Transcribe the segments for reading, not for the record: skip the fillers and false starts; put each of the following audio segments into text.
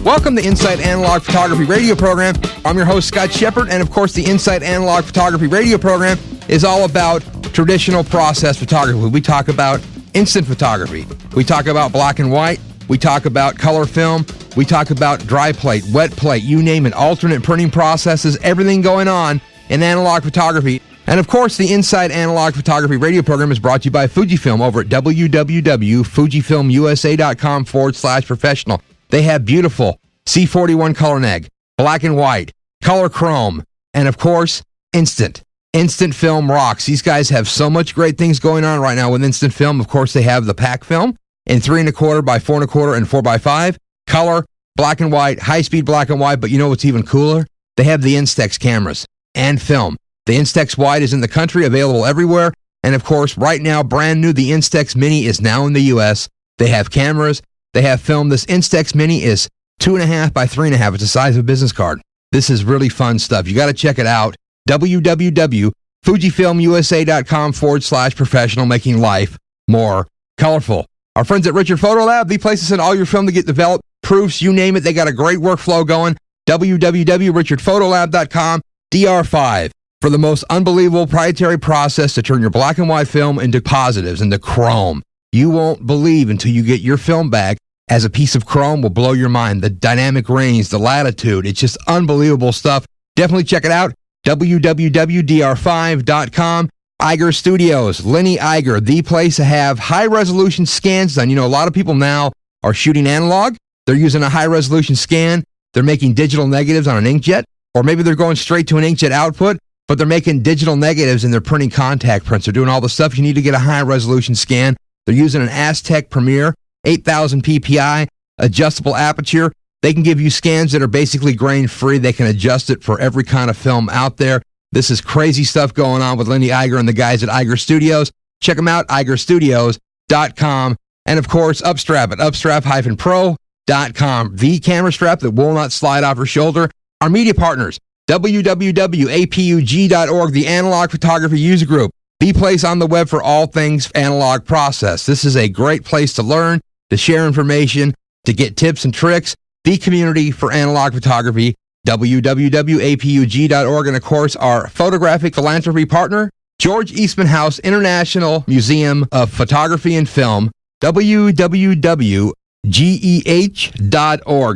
Welcome to Insight Analog Photography Radio Program. I'm your host, Scott Shepard, and of course, the Insight Analog Photography Radio Program is all about traditional process photography. We talk about instant photography. We talk about black and white. We talk about color film. We talk about dry plate, wet plate, you name it, alternate printing processes, everything going on in analog photography. And of course, the Insight Analog Photography Radio Program is brought to you by Fujifilm over at www.fujifilmusa.com/professional. They have beautiful C41 color neg, black and white, color chrome, and of course, instant. Instant film rocks. These guys have so much great things going on right now with instant film. Of course, they have the pack film in 3¼ by 4¼ and 4x5, color, black and white, high-speed black and white, but you know what's even cooler? They have the Instax cameras and film. The Instax Wide is in the country, available everywhere, and of course, right now, brand new, the Instax Mini is now in the U.S. They have cameras. They have film. This Instax Mini is 2½ by 3½. It's the size of a business card. This is really fun stuff. You got to check it out. www.fujifilmusa.com/professional, making life more colorful. Our friends at Richard Photo Lab, the place to send all your film to get developed, proofs, you name it. They got a great workflow going. www.richardphotolab.com, DR5. For the most unbelievable proprietary process to turn your black and white film into positives, into chrome. You won't believe until you get your film back as a piece of chrome will blow your mind. The dynamic range, the latitude, it's just unbelievable stuff. Definitely check it out. www.dr5.com. Iger Studios, Lenny Iger, the place to have high-resolution scans done. You know, a lot of people now are shooting analog. They're using a high-resolution scan. They're making digital negatives on an inkjet, or maybe they're going straight to an inkjet output, but they're making digital negatives and they're printing contact prints. They're doing all the stuff you need to get a high-resolution scan. They're using an Aztec Premier, 8,000 PPI, adjustable aperture. They can give you scans that are basically grain-free. They can adjust it for every kind of film out there. This is crazy stuff going on with Lenny Iger and the guys at Iger Studios. Check them out, igerstudios.com. And, of course, Upstrap at upstrap-pro.com. The camera strap that will not slide off your shoulder. Our media partners, www.apug.org, the Analog Photography User Group, the place on the web for all things analog process. This is a great place to learn, to share information, to get tips and tricks. The community for analog photography, www.apug.org, and of course, our photographic philanthropy partner, George Eastman House International Museum of Photography and Film, www.geh.org,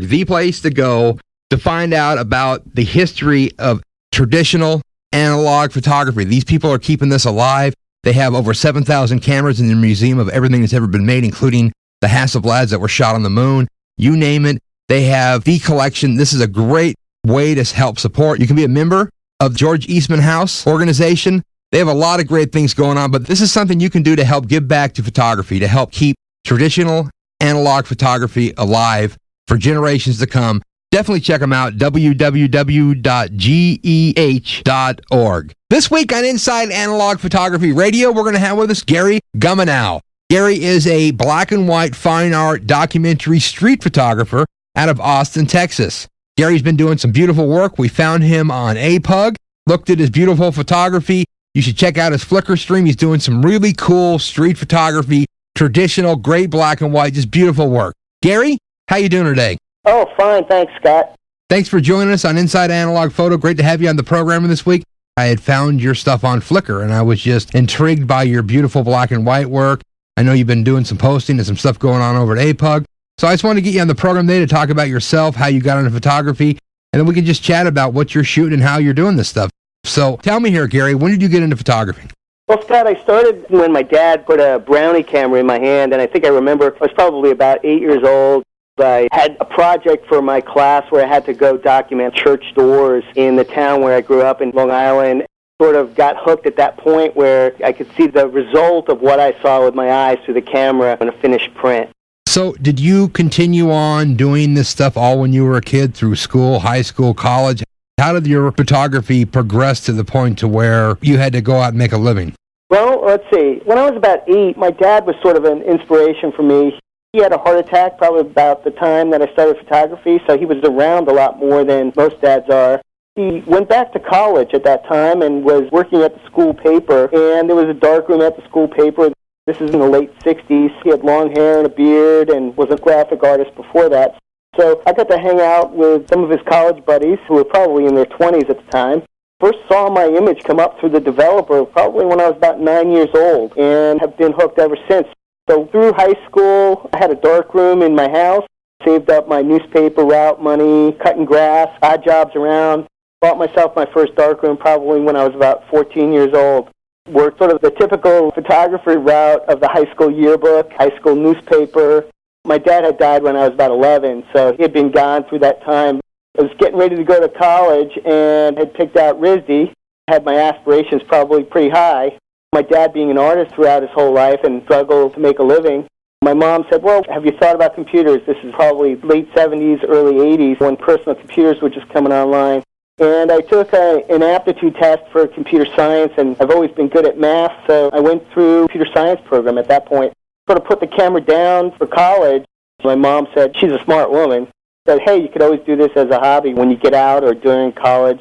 the place to go to find out about the history of traditional analog photography. These people are keeping this alive. They have over 7,000 cameras in their museum of everything that's ever been made, including the Hasselblads that were shot on the moon. You name it. They have the collection. This is a great way to help support. You can be a member of George Eastman House organization. They have a lot of great things going on, but this is something you can do to help give back to photography, to help keep traditional analog photography alive for generations to come. Definitely check them out, www.geh.org. This week on Inside Analog Photography Radio, we're going to have with us Gary Gumanow. Gary is a black and white fine art documentary street photographer out of Austin, Texas. Gary's been doing some beautiful work. We found him on APUG, looked at his beautiful photography. You should check out his Flickr stream. He's doing some really cool street photography, traditional, great black and white, just beautiful work. Gary, how you doing today? Oh, fine. Thanks, Scott. Thanks for joining us on Inside Analog Photo. Great to have you on the program this week. I had found your stuff on Flickr, and I was just intrigued by your beautiful black and white work. I know you've been doing some posting and some stuff going on over at APUG. So I just wanted to get you on the program today to talk about yourself, how you got into photography, and then we can just chat about what you're shooting and how you're doing this stuff. So tell me here, Gary, when did you get into photography? Well, Scott, I started when my dad put a Brownie camera in my hand, and I think I remember I was probably about 8 years old. I had a project for my class where I had to go document church doors in the town where I grew up in Long Island. Sort of got hooked at that point where I could see the result of what I saw with my eyes through the camera in a finished print. So did you continue on doing this stuff all when you were a kid through school, high school, college? How did your photography progress to the point to where you had to go out and make a living? Well, let's see. When I was about 8, my dad was sort of an inspiration for me. He had a heart attack probably about the time that I started photography, so he was around a lot more than most dads are. He went back to college at that time and was working at the school paper, and there was a darkroom at the school paper. This is in the late 60s. He had long hair and a beard and was a graphic artist before that. So I got to hang out with some of his college buddies who were probably in their 20s at the time. First saw my image come up through the developer probably when I was about 9 years old, and have been hooked ever since. So through high school, I had a dark room in my house, saved up my newspaper route money, cutting grass, odd jobs around, bought myself my first dark room probably when I was about 14 years old. Worked sort of the typical photography route of the high school yearbook, high school newspaper. My dad had died when I was about 11, so he had been gone through that time. I was getting ready to go to college and had picked out RISD. Had my aspirations probably pretty high. My dad being an artist throughout his whole life and struggled to make a living. My mom said, well, have you thought about computers? This is probably late 70s, early 80s when personal computers were just coming online. And I took an aptitude test for computer science, and I've always been good at math, so I went through a computer science program at that point. Sort of put the camera down for college. My mom said, she's a smart woman, said, hey, you could always do this as a hobby when you get out or during college.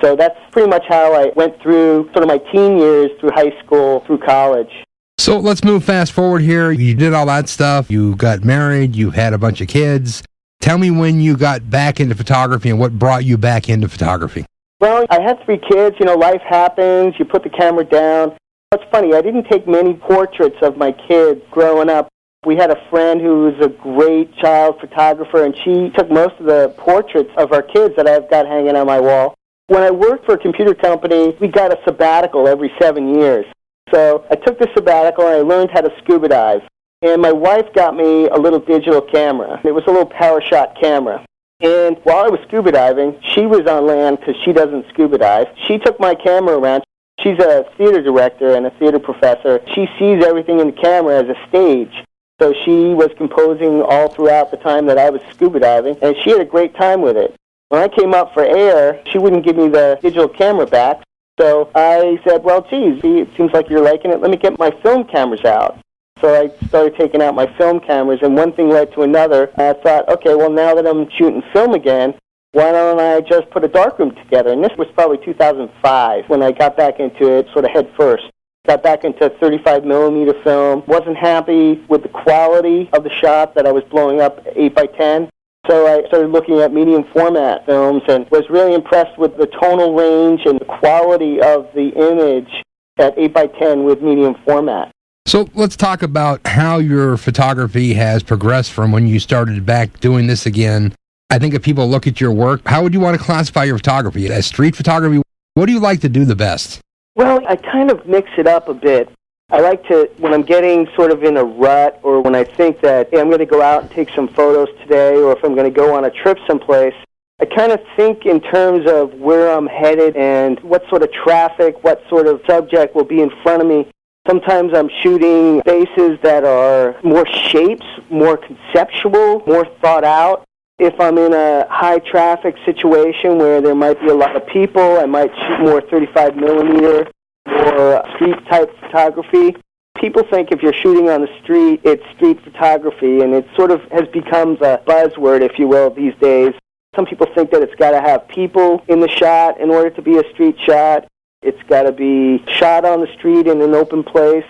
So that's pretty much how I went through sort of my teen years, through high school, through college. So let's move fast forward here. You did all that stuff. You got married. You had a bunch of kids. Tell me when you got back into photography and what brought you back into photography. Well, I had 3 kids. You know, life happens. You put the camera down. It's funny, I didn't take many portraits of my kids growing up. We had a friend who was a great child photographer, and she took most of the portraits of our kids that I've got hanging on my wall. When I worked for a computer company, we got a sabbatical every 7 years. So I took the sabbatical and I learned how to scuba dive. And my wife got me a little digital camera. It was a little PowerShot camera. And while I was scuba diving, she was on land because she doesn't scuba dive. She took my camera around. She's a theater director and a theater professor. She sees everything in the camera as a stage. So she was composing all throughout the time that I was scuba diving, and she had a great time with it. When I came up for air, she wouldn't give me the digital camera back. So I said, well, geez, it seems like you're liking it. Let me get my film cameras out. So I started taking out my film cameras, and one thing led to another. I thought, okay, well, now that I'm shooting film again, why don't I just put a darkroom together? And this was probably 2005 when I got back into it sort of head first. Got back into 35-millimeter film. Wasn't happy with the quality of the shot that I was blowing up 8x10. So I started looking at medium format films and was really impressed with the tonal range and the quality of the image at 8x10 with medium format. So let's talk about how your photography has progressed from when you started back doing this again. I think if people look at your work, how would you want to classify your photography? As street photography, what do you like to do the best? Well, I kind of mix it up a bit. I like to, when I'm getting sort of in a rut, or when I think that, hey, I'm going to go out and take some photos today, or if I'm going to go on a trip someplace, I kind of think in terms of where I'm headed and what sort of traffic, what sort of subject will be in front of me. Sometimes I'm shooting spaces that are more shapes, more conceptual, more thought out. If I'm in a high-traffic situation where there might be a lot of people, I might shoot more 35-millimeter or street-type photography. People think if you're shooting on the street, it's street photography, and it sort of has become a buzzword, if you will, these days. Some people think that it's got to have people in the shot in order to be a street shot. It's got to be shot on the street in an open place.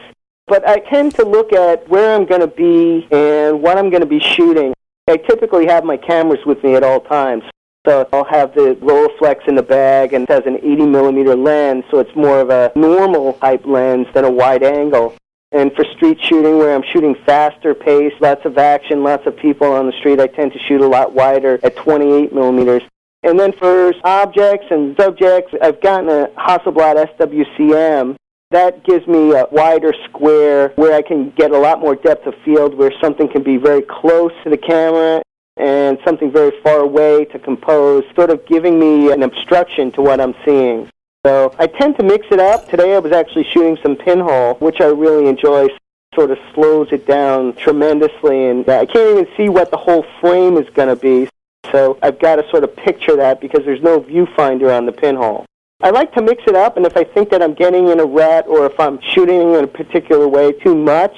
But I tend to look at where I'm going to be and what I'm going to be shooting. I typically have my cameras with me at all times. So I'll have the Rolleiflex in the bag, and it has an 80-millimeter lens, so it's more of a normal type lens than a wide angle. And for street shooting, where I'm shooting faster pace, lots of action, lots of people on the street, I tend to shoot a lot wider at 28 millimeters. And then for objects and subjects, I've gotten a Hasselblad SWCM. That gives me a wider square where I can get a lot more depth of field, where something can be very close to the camera and something very far away to compose, sort of giving me an obstruction to what I'm seeing. So I tend to mix it up. Today I was actually shooting some pinhole, which I really enjoy. Sort of slows it down tremendously, and I can't even see what the whole frame is going to be. So I've got to sort of picture that because there's no viewfinder on the pinhole. I like to mix it up, and if I think that I'm getting in a rut or if I'm shooting in a particular way too much,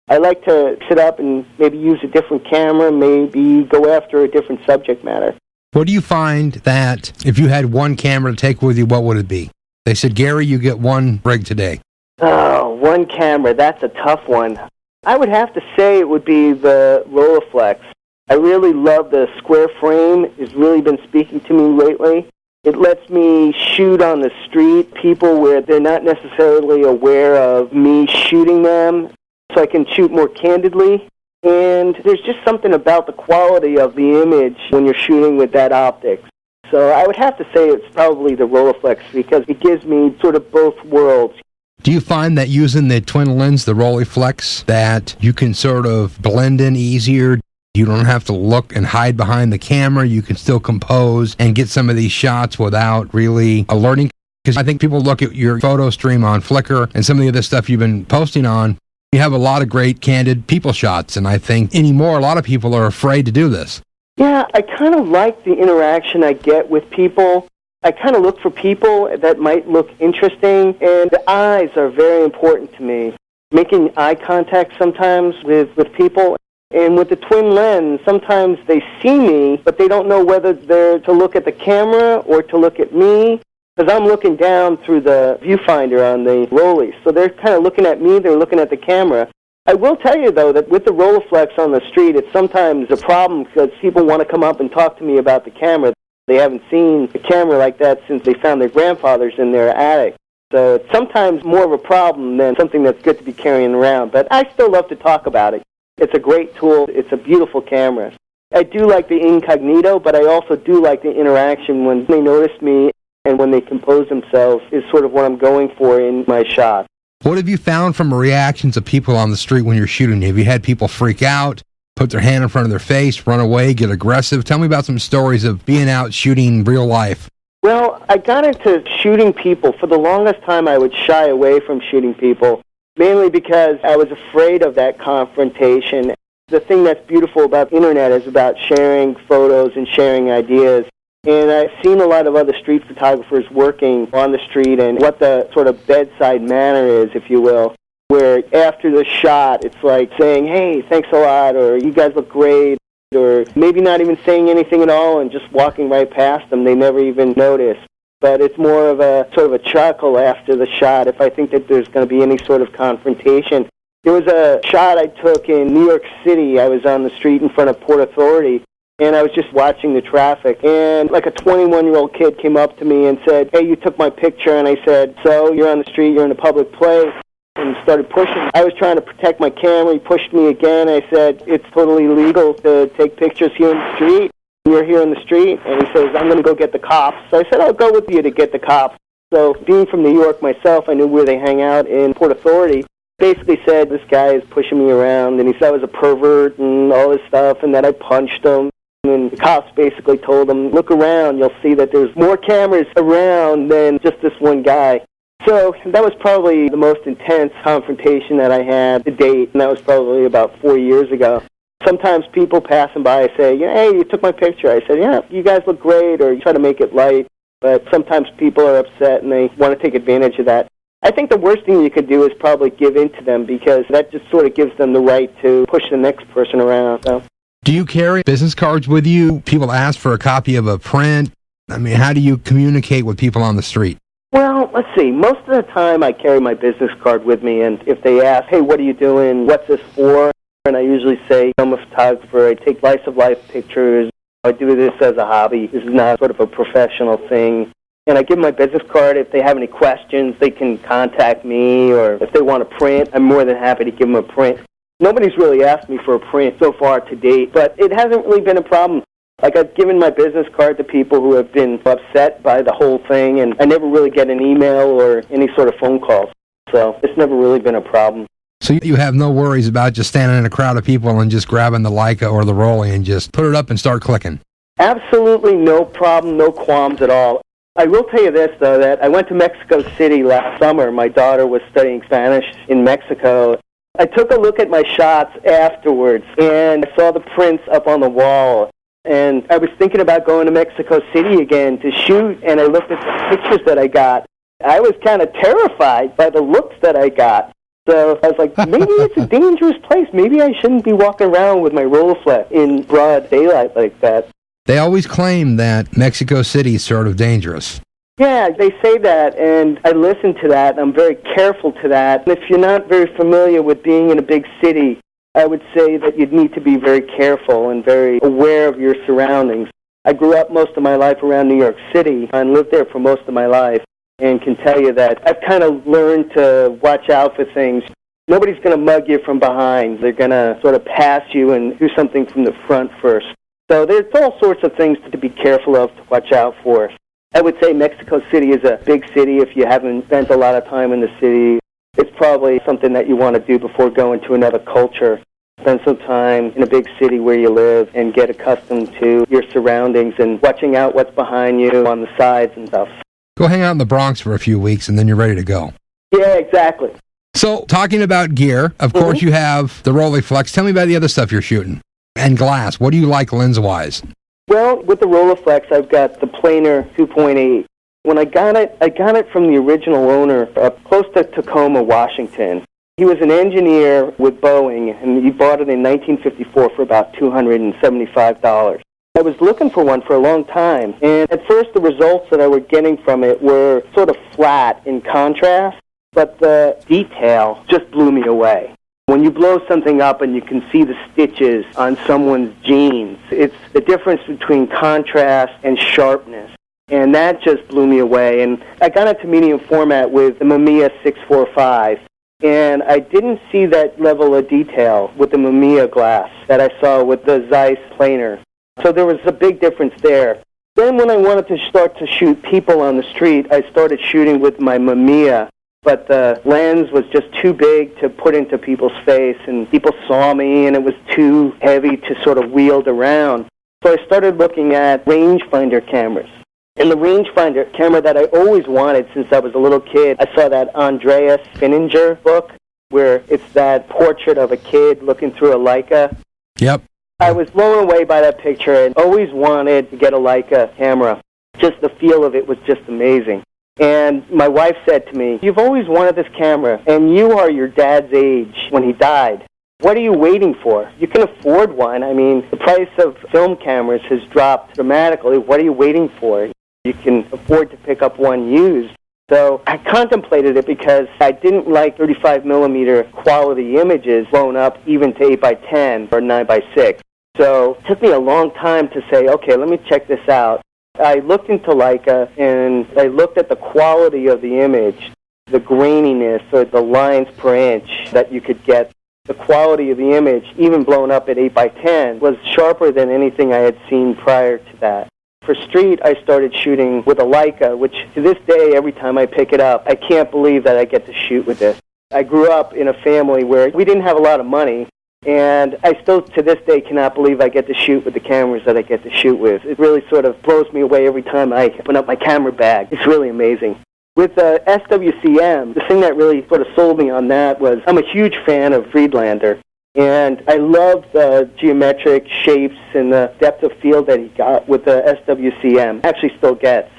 I like to sit up and maybe use a different camera, maybe go after a different subject matter. What do you find that if you had one camera to take with you, what would it be? They said, Gary, you get one rig today. Oh, one camera, that's a tough one. I would have to say it would be the Rolleiflex. I really love the square frame. It's really been speaking to me lately. It lets me shoot on the street, people where they're not necessarily aware of me shooting them, so I can shoot more candidly. And there's just something about the quality of the image when you're shooting with that optics. So I would have to say it's probably the Rolleiflex because it gives me sort of both worlds. Do you find that using the twin lens, the Rolleiflex, that you can sort of blend in easier? You don't have to look and hide behind the camera. You can still compose and get some of these shots without really alerting. Because I think people look at your photo stream on Flickr and some of the other stuff you've been posting on. You have a lot of great candid people shots, and I think anymore a lot of people are afraid to do this. Yeah, I kind of like the interaction I get with people. I kind of look for people that might look interesting, and the eyes are very important to me. Making eye contact sometimes with people, and with the twin lens, sometimes they see me, but they don't know whether they're to look at the camera or to look at me. Because I'm looking down through the viewfinder on the Rolleis. So they're kind of looking at me, they're looking at the camera. I will tell you, though, that with the Rolleiflex on the street, it's sometimes a problem because people want to come up and talk to me about the camera. They haven't seen a camera like that since they found their grandfather's in their attic. So it's sometimes more of a problem than something that's good to be carrying around. But I still love to talk about it. It's a great tool. It's a beautiful camera. I do like the incognito, but I also do like the interaction when they notice me. And when they compose themselves is sort of what I'm going for in my shot. What have you found from reactions of people on the street when you're shooting? Have you had people freak out, put their hand in front of their face, run away, get aggressive? Tell me about some stories of being out shooting real life. Well, I got into shooting people. For the longest time, I would shy away from shooting people, mainly because I was afraid of that confrontation. The thing that's beautiful about the Internet is about sharing photos and sharing ideas. And I've seen a lot of other street photographers working on the street and what the sort of bedside manner is, if you will, where after the shot, it's like saying, hey, thanks a lot, or you guys look great, or maybe not even saying anything at all and just walking right past them. They never even notice. But it's more of a sort of a chuckle after the shot if I think that there's going to be any sort of confrontation. There was a shot I took in New York City. I was on the street in front of Port Authority. And I was just watching the traffic, and like a 21-year-old kid came up to me and said, hey, you took my picture, and I said, so, you're on the street, you're in a public place, and started pushing. I was trying to protect my camera, he pushed me again, I said, it's totally illegal to take pictures here in the street, you're here in the street, and he says, I'm going to go get the cops. So I said, I'll go with you to get the cops. So being from New York myself, I knew where they hang out in Port Authority. Basically said, this guy is pushing me around, and he said I was a pervert and all this stuff, and that I punched him. And the cops basically told him, look around, you'll see that there's more cameras around than just this one guy. So that was probably the most intense confrontation that I had to date, and that was probably about 4 years ago. Sometimes people passing by say, hey, you took my picture. I said, yeah, you guys look great, or you try to make it light. But sometimes people are upset, and they want to take advantage of that. I think the worst thing you could do is probably give in to them, because that just sort of gives them the right to push the next person around. So. Do you carry business cards with you? People ask for a copy of a print. I mean, how do you communicate with people on the street? Well, let's see. Most of the time I carry my business card with me, and if they ask, hey, what are you doing? What's this for? And I usually say, I'm a photographer. I take life-of-life pictures. I do this as a hobby. This is not sort of a professional thing. And I give them my business card. If they have any questions, they can contact me, or if they want a print, I'm more than happy to give them a print. Nobody's really asked me for a print so far to date, but it hasn't really been a problem. Like, I've given my business card to people who have been upset by the whole thing, and I never really get an email or any sort of phone calls. So it's never really been a problem. So you have no worries about just standing in a crowd of people and just grabbing the Leica or the Rollie and just put it up and start clicking? Absolutely no problem, no qualms at all. I will tell you this, though, that I went to Mexico City last summer. My daughter was studying Spanish in Mexico. I took a look at my shots afterwards, and I saw the prints up on the wall. And I was thinking about going to Mexico City again to shoot, and I looked at the pictures that I got. I was kind of terrified by the looks that I got. So I was like, maybe it's a dangerous place. Maybe I shouldn't be walking around with my Rolleiflex in broad daylight like that. They always claim that Mexico City is sort of dangerous. Yeah, they say that, and I listen to that, and I'm very careful to that. And if you're not very familiar with being in a big city, I would say that you'd need to be very careful and very aware of your surroundings. I grew up most of my life around New York City and lived there for most of my life, and can tell you that I've kind of learned to watch out for things. Nobody's going to mug you from behind. They're going to sort of pass you and do something from the front first. So there's all sorts of things to be careful of, to watch out for. I would say Mexico City is a big city. If you haven't spent a lot of time in the city, it's probably something that you want to do before going to another culture. Spend some time in a big city where you live and get accustomed to your surroundings and watching out what's behind you on the sides and stuff. Go hang out in the Bronx for a few weeks and then you're ready to go. Yeah, exactly. So, talking about gear, of course you have the Rolleiflex. Tell me about the other stuff you're shooting. And glass. What do you like lens-wise? Well, with the Rolleiflex, I've got the planar 2.8. When I got it from the original owner up close to Tacoma, Washington. He was an engineer with Boeing, and he bought it in 1954 for about $275. I was looking for one for a long time, and at first the results that I was getting from it were sort of flat in contrast, but the detail just blew me away. When you blow something up and you can see the stitches on someone's jeans, it's the difference between contrast and sharpness. And that just blew me away. And I got into medium format with the Mamiya 645. And I didn't see that level of detail with the Mamiya glass that I saw with the Zeiss planar. So there was a big difference there. Then when I wanted to start to shoot people on the street, I started shooting with my Mamiya. But the lens was just too big to put into people's face, and people saw me, and it was too heavy to sort of wield around. So I started looking at rangefinder cameras. And the rangefinder camera that I always wanted since I was a little kid, I saw that Andreas Finninger book, where it's that portrait of a kid looking through a Leica. Yep. I was blown away by that picture and always wanted to get a Leica camera. Just the feel of it was just amazing. And my wife said to me, "You've always wanted this camera, and you are your dad's age when he died. What are you waiting for? You can afford one. I mean, the price of film cameras has dropped dramatically. What are you waiting for? You can afford to pick up one used." So I contemplated it because I didn't like 35mm quality images blown up even to 8x10 or 9x6. So it took me a long time to say, okay, let me check this out. I looked into Leica, and I looked at the quality of the image, the graininess or the lines per inch that you could get. The quality of the image, even blown up at 8x10, was sharper than anything I had seen prior to that. For street, I started shooting with a Leica, which to this day, every time I pick it up, I can't believe that I get to shoot with this. I grew up in a family where we didn't have a lot of money, and I still, to this day, cannot believe I get to shoot with the cameras that I get to shoot with. It really sort of blows me away every time I open up my camera bag. It's really amazing. With the SWCM, the thing that really sort of sold me on that was I'm a huge fan of Friedlander, and I love the geometric shapes and the depth of field that he got with the SWCM, actually still gets.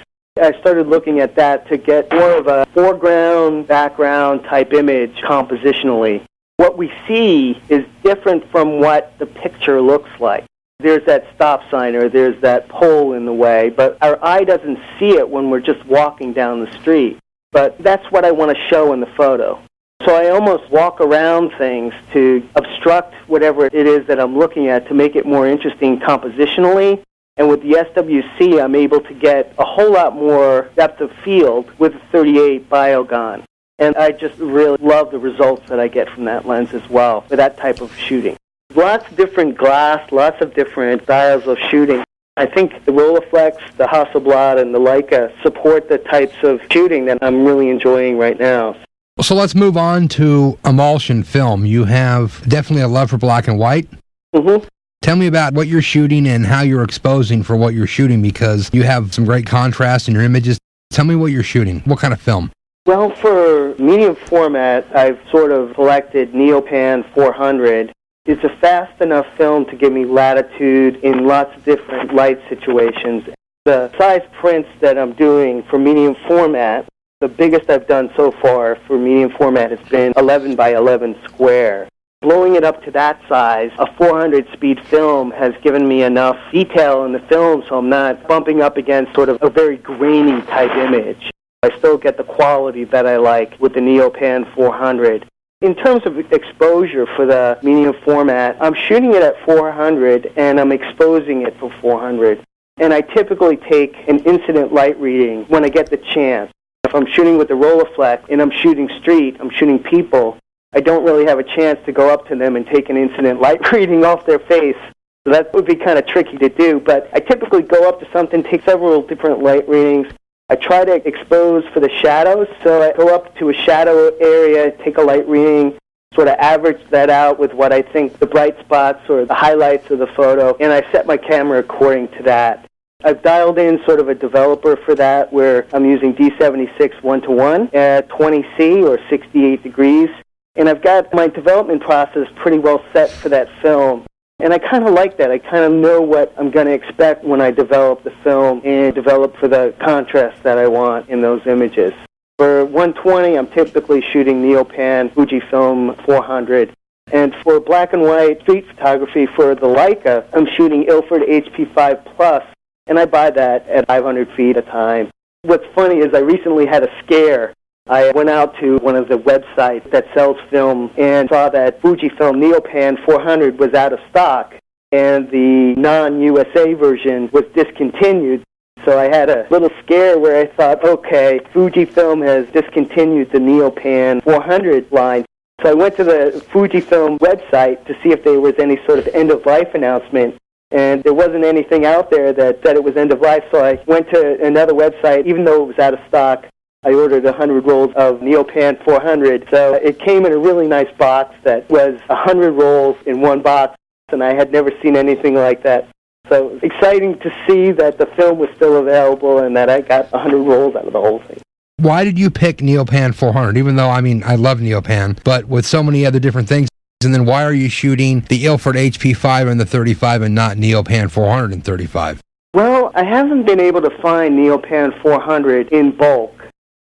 I started looking at that to get more of a foreground, background type image compositionally. What we see is different from what the picture looks like. There's that stop sign or there's that pole in the way, but our eye doesn't see it when we're just walking down the street. But that's what I want to show in the photo. So I almost walk around things to obstruct whatever it is that I'm looking at to make it more interesting compositionally. And with the SWC, I'm able to get a whole lot more depth of field with the 38 Biogon. And I just really love the results that I get from that lens as well for that type of shooting. Lots of different glass, lots of different styles of shooting. I think the Rolleiflex, the Hasselblad, and the Leica support the types of shooting that I'm really enjoying right now. So let's move on to emulsion film. You have definitely a love for black and white. Mm-hmm. Tell me about what you're shooting and how you're exposing for what you're shooting, because you have some great contrast in your images. Tell me what you're shooting. What kind of film? Well, for medium format, I've sort of selected Neopan 400. It's a fast enough film to give me latitude in lots of different light situations. The size prints that I'm doing for medium format, the biggest I've done so far for medium format has been 11 by 11 square. Blowing it up to that size, a 400 speed film has given me enough detail in the film so I'm not bumping up against sort of a very grainy type image. I still get the quality that I like with the Neopan 400. In terms of exposure for the medium format, I'm shooting it at 400 and I'm exposing it for 400. And I typically take an incident light reading when I get the chance. If I'm shooting with the Rolleiflex and I'm shooting street, I'm shooting people, I don't really have a chance to go up to them and take an incident light reading off their face. So that would be kind of tricky to do. But I typically go up to something, take several different light readings. I try to expose for the shadows, so I go up to a shadow area, take a light reading, sort of average that out with what I think the bright spots or the highlights of the photo, and I set my camera according to that. I've dialed in sort of a developer for that where I'm using D76 1:1 at 20C or 68 degrees, and I've got my development process pretty well set for that film. And I kind of like that. I kind of know what I'm going to expect when I develop the film and develop for the contrast that I want in those images. For 120, I'm typically shooting Neopan Fujifilm 400. And for black and white street photography for the Leica, I'm shooting Ilford HP5 Plus, and I buy that at 500 feet a time. What's funny is I recently had a scare. I went out to one of the websites that sells film and saw that Fujifilm Neopan 400 was out of stock, and the non-USA version was discontinued. So I had a little scare where I thought, okay, Fujifilm has discontinued the Neopan 400 line. So I went to the Fujifilm website to see if there was any sort of end-of-life announcement, and there wasn't anything out there that said it was end-of-life. So I went to another website, even though it was out of stock. I ordered 100 rolls of Neopan 400, so it came in a really nice box that was 100 rolls in one box, and I had never seen anything like that. So exciting to see that the film was still available and that I got 100 rolls out of the whole thing. Why did you pick Neopan 400, even though, I love Neopan, but with so many other different things? And then why are you shooting the Ilford HP5 and the 35 and not Neopan 400 and 35? Well, I haven't been able to find Neopan 400 in bulk.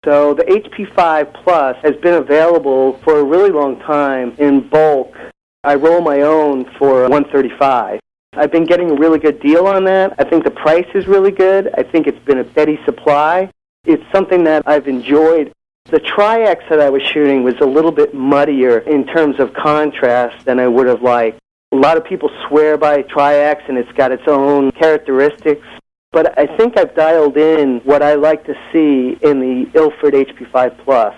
So the HP5 Plus has been available for a really long time in bulk. I roll my own for $135. I've been getting a really good deal on that. I think the price is really good. I think it's been a steady supply. It's something that I've enjoyed. The Tri-X that I was shooting was a little bit muddier in terms of contrast than I would have liked. A lot of people swear by Tri-X and it's got its own characteristics. But I think I've dialed in what I like to see in the Ilford HP5 Plus.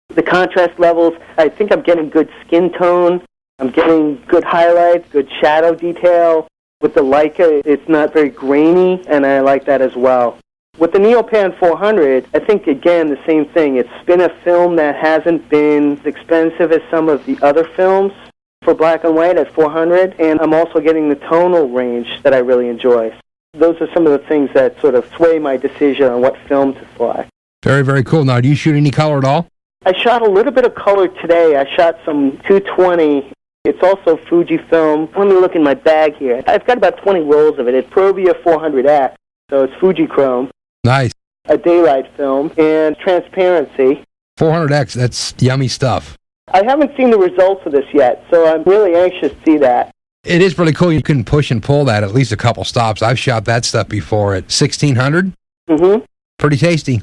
The contrast levels, I think I'm getting good skin tone. I'm getting good highlights, good shadow detail. With the Leica, it's not very grainy, and I like that as well. With the Neopan 400, I think, again, the same thing. It's been a film that hasn't been as expensive as some of the other films for black and white at 400, and I'm also getting the tonal range that I really enjoy. Those are some of the things that sort of sway my decision on what film to select. Very, very cool. Now, do you shoot any color at all? I shot a little bit of color today. I shot some 220. It's also Fujifilm. Let me look in my bag here. I've got about 20 rolls of it. It's Provia 400X, so it's Fujichrome. Nice. A daylight film, and transparency. 400X, that's yummy stuff. I haven't seen the results of this yet, so I'm really anxious to see that. It is really cool. You can push and pull that at least a couple stops. I've shot that stuff before at 1600. Mm-hmm. Pretty tasty.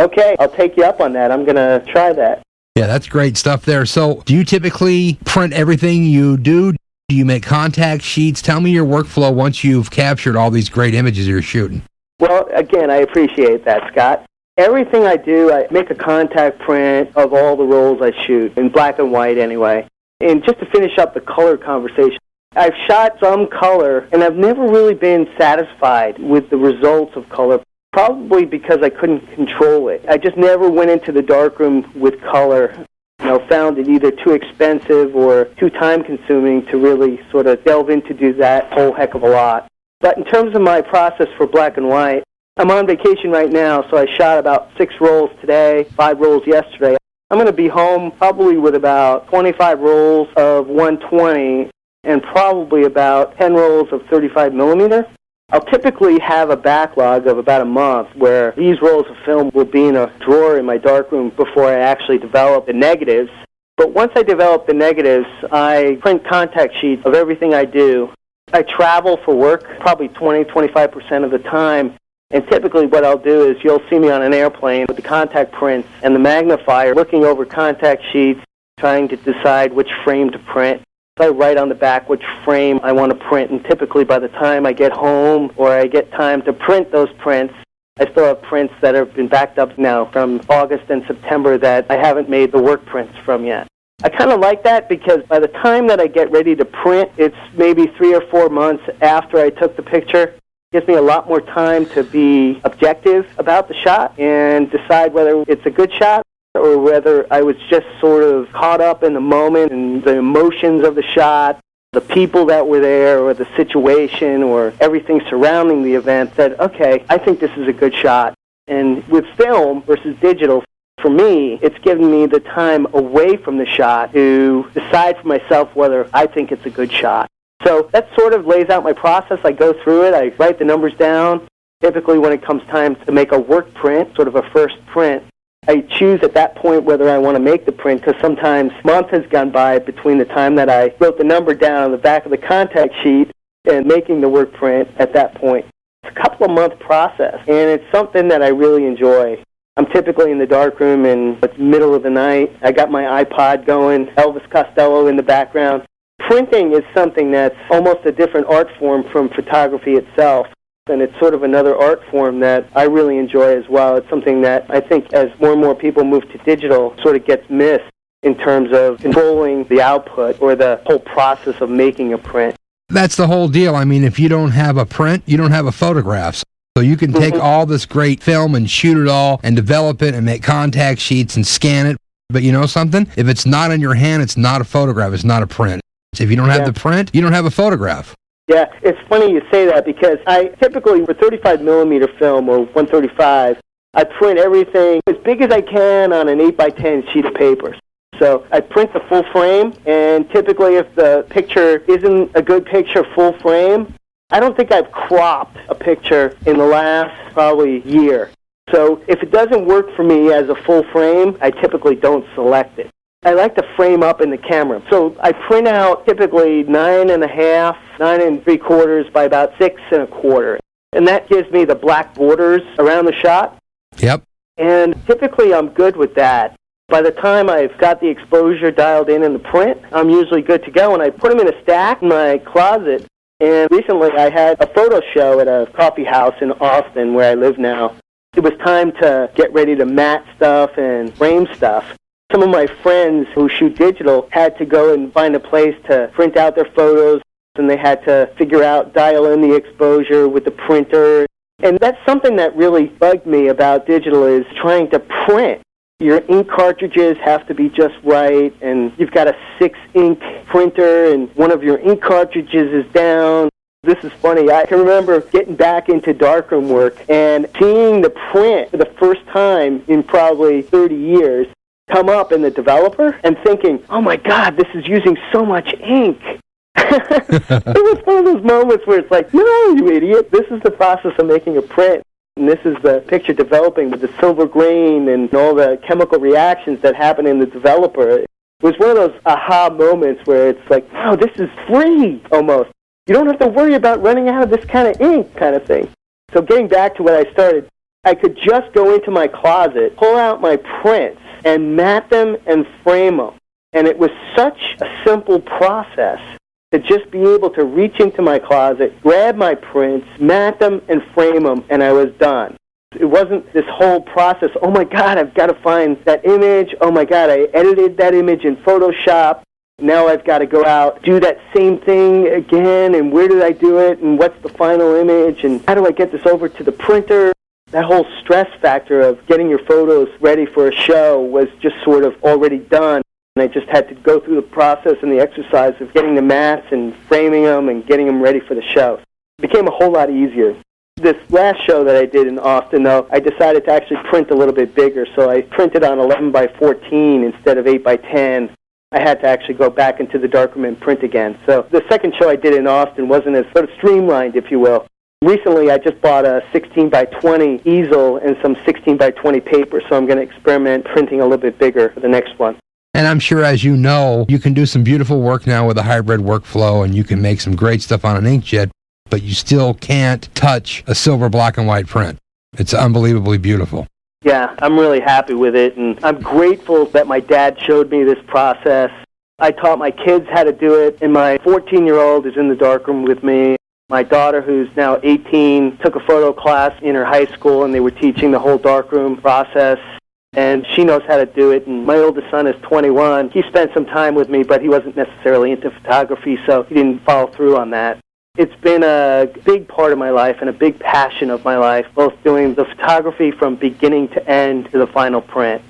Okay, I'll take you up on that. I'm going to try that. Yeah, that's great stuff there. So do you typically print everything you do? Do you make contact sheets? Tell me your workflow once you've captured all these great images you're shooting. Well, again, I appreciate that, Scott. Everything I do, I make a contact print of all the rolls I shoot, in black and white anyway. And just to finish up the color conversation, I've shot some color, and I've never really been satisfied with the results of color, probably because I couldn't control it. I just never went into the darkroom with color. Found it either too expensive or too time-consuming to really sort of delve into do that whole heck of a lot. But in terms of my process for black and white, I'm on vacation right now, so I shot about 6 rolls today, 5 rolls yesterday. I'm going to be home probably with about 25 rolls of 120 and probably about 10 rolls of 35 millimeter. I'll typically have a backlog of about a month where these rolls of film will be in a drawer in my darkroom before I actually develop the negatives. But once I develop the negatives, I print contact sheets of everything I do. I travel for work probably 20-25% of the time, and typically what I'll do is you'll see me on an airplane with the contact prints and the magnifier looking over contact sheets, trying to decide which frame to print. So I write on the back which frame I want to print, and typically by the time I get home or I get time to print those prints, I still have prints that have been backed up now from August and September that I haven't made the work prints from yet. I kind of like that because by the time that I get ready to print, it's maybe 3 or 4 months after I took the picture. It gives me a lot more time to be objective about the shot and decide whether it's a good shot or whether I was just sort of caught up in the moment and the emotions of the shot, the people that were there or the situation or everything surrounding the event, that, okay, I think this is a good shot. And with film versus digital, for me, it's given me the time away from the shot to decide for myself whether I think it's a good shot. So that sort of lays out my process. I go through it. I write the numbers down. Typically when it comes time to make a work print, sort of a first print, I choose at that point whether I want to make the print, because sometimes a month has gone by between the time that I wrote the number down on the back of the contact sheet and making the work print at that point. It's a couple of month process, and it's something that I really enjoy. I'm typically in the darkroom in the middle of the night. I got my iPod going, Elvis Costello in the background. Printing is something that's almost a different art form from photography itself. And it's sort of another art form that I really enjoy as well. It's something that I think as more and more people move to digital sort of gets missed in terms of controlling the output or the whole process of making a print. That's the whole deal. I mean, if you don't have a print, you don't have a photograph. So you can take all this great film and shoot it all and develop it and make contact sheets and scan it. But you know something? If it's not in your hand, it's not a photograph. It's not a print. If you don't have the print, you don't have a photograph. Yeah, it's funny you say that because I typically, for 35 millimeter film or 135, I print everything as big as I can on an 8x10 sheet of paper. So I print the full frame, and typically if the picture isn't a good picture full frame, I don't think I've cropped a picture in the last probably year. So if it doesn't work for me as a full frame, I typically don't select it. I like to frame up in the camera. So I print out typically 9.5, 9 3/4 by about 6 1/4. And that gives me the black borders around the shot. Yep. And typically I'm good with that. By the time I've got the exposure dialed in the print, I'm usually good to go. And I put them in a stack in my closet. And recently I had a photo show at a coffee house in Austin where I live now. It was time to get ready to mat stuff and frame stuff. Some of my friends who shoot digital had to go and find a place to print out their photos, and they had to figure out, dial in the exposure with the printer. And that's something that really bugged me about digital, is trying to print. Your ink cartridges have to be just right, and you've got a 6-ink printer, and one of your ink cartridges is down. This is funny. I can remember getting back into darkroom work and seeing the print for the first time in probably 30 years come up in the developer and thinking, oh my God, this is using so much ink. It was one of those moments where it's like, no, you idiot, this is the process of making a print. And this is the picture developing with the silver grain and all the chemical reactions that happen in the developer. It was one of those aha moments where it's like, wow, this is free almost. You don't have to worry about running out of this kind of ink kind of thing. So getting back to what I started, I could just go into my closet, pull out my prints, and mat them and frame them. And it was such a simple process to just be able to reach into my closet, grab my prints, mat them, and frame them, and I was done. It wasn't this whole process, oh my God, I've got to find that image, oh my God, I edited that image in Photoshop, now I've got to go out, do that same thing again, and where did I do it, and what's the final image, and how do I get this over to the printer? That whole stress factor of getting your photos ready for a show was just sort of already done. And I just had to go through the process and the exercise of getting the mats and framing them and getting them ready for the show. It became a whole lot easier. This last show that I did in Austin, though, I decided to actually print a little bit bigger, so I printed on 11x14 instead of 8x10. I had to actually go back into the darkroom and print again. So the second show I did in Austin wasn't as sort of streamlined, if you will. Recently, I just bought a 16x20 easel and some 16x20 paper, so I'm going to experiment printing a little bit bigger for the next one. And I'm sure, as you know, you can do some beautiful work now with a hybrid workflow, and you can make some great stuff on an inkjet, but you still can't touch a silver black and white print. It's unbelievably beautiful. Yeah, I'm really happy with it, and I'm grateful that my dad showed me this process. I taught my kids how to do it, and my 14-year-old is in the darkroom with me. My daughter, who's now 18, took a photo class in her high school, and they were teaching the whole darkroom process, and she knows how to do it. And my oldest son is 21. He spent some time with me, but he wasn't necessarily into photography, so he didn't follow through on that. It's been a big part of my life and a big passion of my life, both doing the photography from beginning to end to the final print.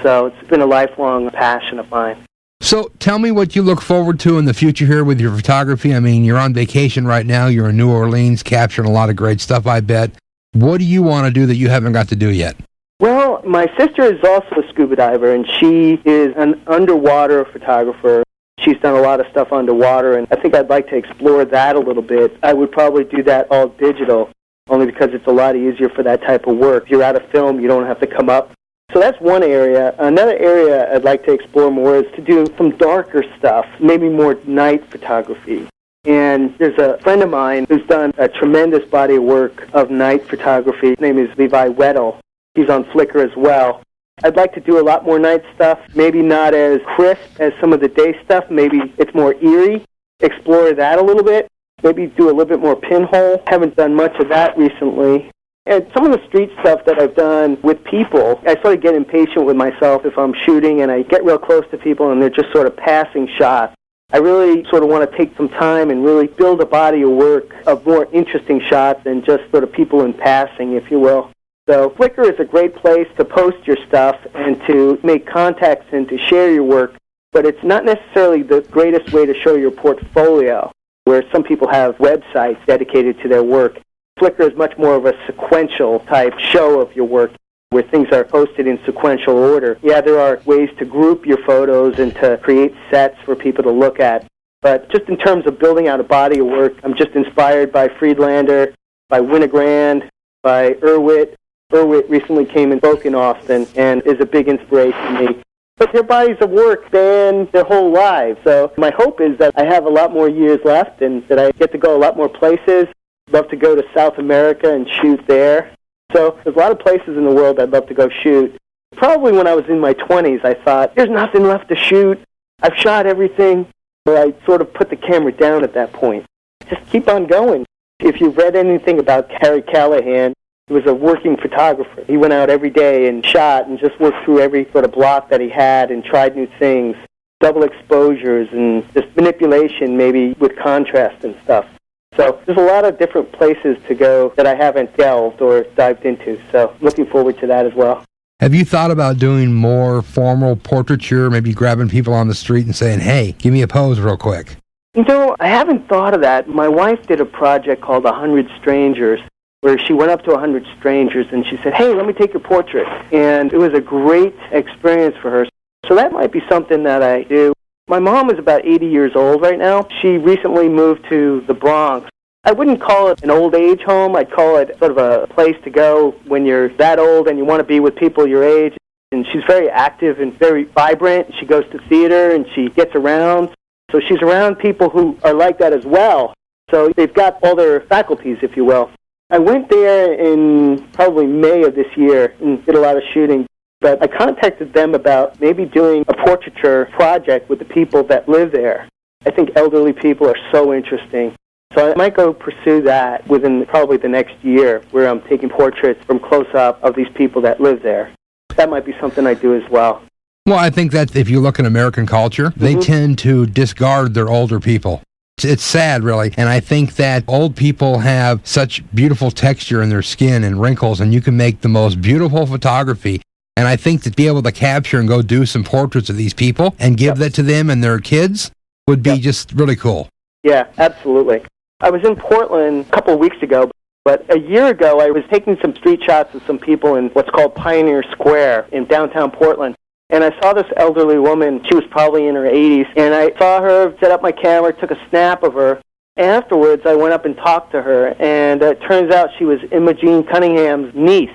So it's been a lifelong passion of mine. So tell me what you look forward to in the future here with your photography. I mean, you're on vacation right now. You're in New Orleans capturing a lot of great stuff, I bet. What do you want to do that you haven't got to do yet? Well, my sister is also a scuba diver, and she is an underwater photographer. She's done a lot of stuff underwater, and I think I'd like to explore that a little bit. I would probably do that all digital, only because it's a lot easier for that type of work. If you're out of film, you don't have to come up. So that's one area. Another area I'd like to explore more is to do some darker stuff, maybe more night photography. And there's a friend of mine who's done a tremendous body of work of night photography. His name is Levi Weddle. He's on Flickr as well. I'd like to do a lot more night stuff, maybe not as crisp as some of the day stuff. Maybe it's more eerie. Explore that a little bit. Maybe do a little bit more pinhole. Haven't done much of that recently. And some of the street stuff that I've done with people, I sort of get impatient with myself if I'm shooting and I get real close to people and they're just sort of passing shots. I really sort of want to take some time and really build a body of work of more interesting shots than just sort of people in passing, if you will. So Flickr is a great place to post your stuff and to make contacts and to share your work, but it's not necessarily the greatest way to show your portfolio, where some people have websites dedicated to their work. Flickr is much more of a sequential type show of your work, where things are posted in sequential order. Yeah, there are ways to group your photos and to create sets for people to look at, but just in terms of building out a body of work, I'm just inspired by Friedlander, by Winogrand, by Irwit. Irwit recently came and spoke in Austin and is a big inspiration to me. But their bodies of work span their whole lives. So my hope is that I have a lot more years left and that I get to go a lot more places. Love to go to South America and shoot there. So there's a lot of places in the world I'd love to go shoot. Probably when I was in my 20s, I thought, there's nothing left to shoot. I've shot everything. But I sort of put the camera down at that point. Just keep on going. If you've read anything about Harry Callahan, he was a working photographer. He went out every day and shot and just worked through every sort of block that he had and tried new things, double exposures and just manipulation maybe with contrast and stuff. So there's a lot of different places to go that I haven't delved or dived into, so looking forward to that as well. Have you thought about doing more formal portraiture, maybe grabbing people on the street and saying, hey, give me a pose real quick? You know, I haven't thought of that. My wife did a project called 100 Strangers, where she went up to 100 strangers and she said, hey, let me take your portrait. And it was a great experience for her. So that might be something that I do. My mom is about 80 years old right now. She recently moved to the Bronx. I wouldn't call it an old age home. I'd call it sort of a place to go when you're that old and you want to be with people your age. And she's very active and very vibrant. She goes to theater and she gets around. So she's around people who are like that as well. So they've got all their faculties, if you will. I went there in probably May of this year and did a lot of shooting, but I contacted them about maybe doing a portraiture project with the people that live there. I think elderly people are so interesting. So I might go pursue that within probably the next year, where I'm taking portraits from close-up of these people that live there. That might be something I do as well. Well, I think that if you look at American culture, they tend to discard their older people. It's sad, really, and I think that old people have such beautiful texture in their skin and wrinkles, and you can make the most beautiful photography. And I think to be able to capture and go do some portraits of these people and give that to them and their kids would be just really cool. Yeah, absolutely. I was in Portland a couple of weeks ago, but a year ago I was taking some street shots of some people in what's called Pioneer Square in downtown Portland. And I saw this elderly woman. She was probably in her 80s. And I saw her, set up my camera, took a snap of her. Afterwards, I went up and talked to her. And it turns out she was Imogene Cunningham's niece.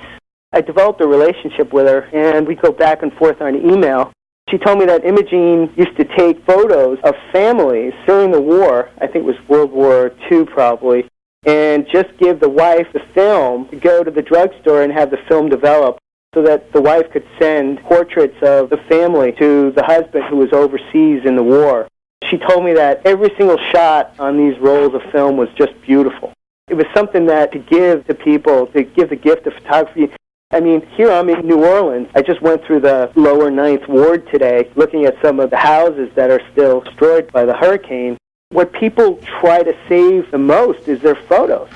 I developed a relationship with her, and we go back and forth on email. She told me that Imogene used to take photos of families during the war. I think it was World War II probably. And just give the wife the film to go to the drugstore and have the film developed. so that the wife could send portraits of the family to the husband who was overseas in the war. She told me that every single shot on these rolls of film was just beautiful. It was something that to give to people, to give the gift of photography. I mean, here I'm in New Orleans. I just went through the lower 9th Ward today, looking at some of the houses that are still destroyed by the hurricane. What people try to save the most is their photos.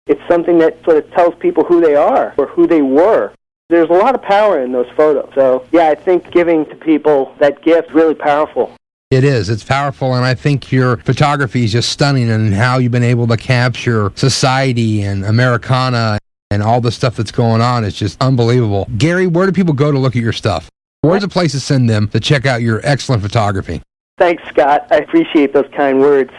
It's something that sort of tells people who they are or who they were. There's a lot of power in those photos. So, yeah, I think giving to people that gift is really powerful. It is. It's powerful, and I think your photography is just stunning and how you've been able to capture society and Americana and all the stuff that's going on is just unbelievable. Gary, where do people go to look at your stuff? Where's a place to send them to check out your excellent photography? Thanks, Scott. I appreciate those kind words.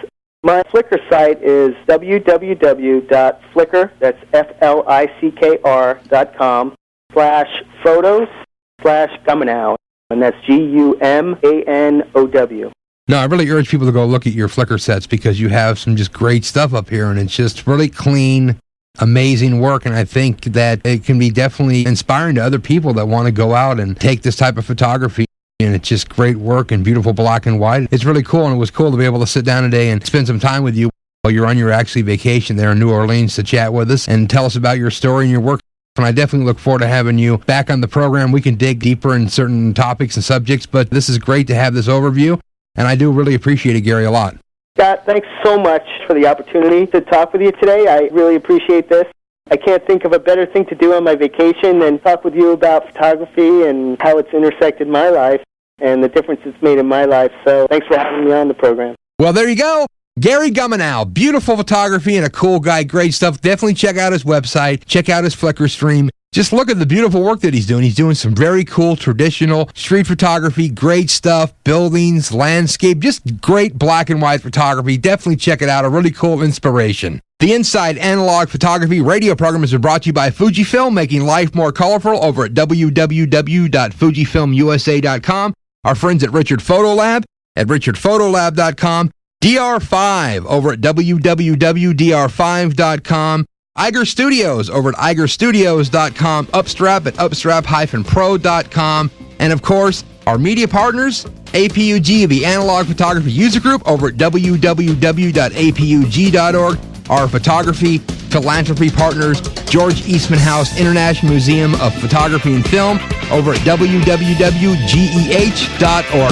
My Flickr site is www.flickr, that's FLICKR.com/photos/Gumanow, and that's Gumanow. No, I really urge people to go look at your Flickr sets because you have some just great stuff up here, and it's just really clean, amazing work, and I think that it can be definitely inspiring to other people that want to go out and take this type of photography. And it's just great work and beautiful black and white. It's really cool, and it was cool to be able to sit down today and spend some time with you while you're on your actually vacation there in New Orleans to chat with us and tell us about your story and your work. And I definitely look forward to having you back on the program. We can dig deeper in certain topics and subjects, but this is great to have this overview, and I do really appreciate it, Gary, a lot. Scott, thanks so much for the opportunity to talk with you today. I really appreciate this. I can't think of a better thing to do on my vacation than talk with you about photography and how it's intersected my life and the difference it's made in my life. So thanks for having me on the program. Well, there you go. Gary Gumanow, beautiful photography and a cool guy, great stuff. Definitely check out his website, check out his Flickr stream. Just look at the beautiful work that he's doing. He's doing some very cool traditional street photography, great stuff, buildings, landscape, just great black and white photography. Definitely check it out. A really cool inspiration. The Inside Analog Photography radio program has been brought to you by Fujifilm, making life more colorful over at www.fujifilmusa.com. Our friends at Richard Photolab at richardphotolab.com. DR5 over at www.dr5.com. Iger Studios over at igerstudios.com. Upstrap at upstrap-pro.com. And of course, our media partners, APUG, the Analog Photography User Group over at www.apug.org. Our photography philanthropy partners, George Eastman House International Museum of Photography and Film over at www.geh.org.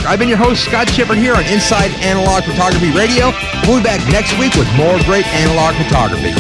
I've been your host, Scott Shepard, here on Inside Analog Photography Radio. We'll be back next week with more great analog photography.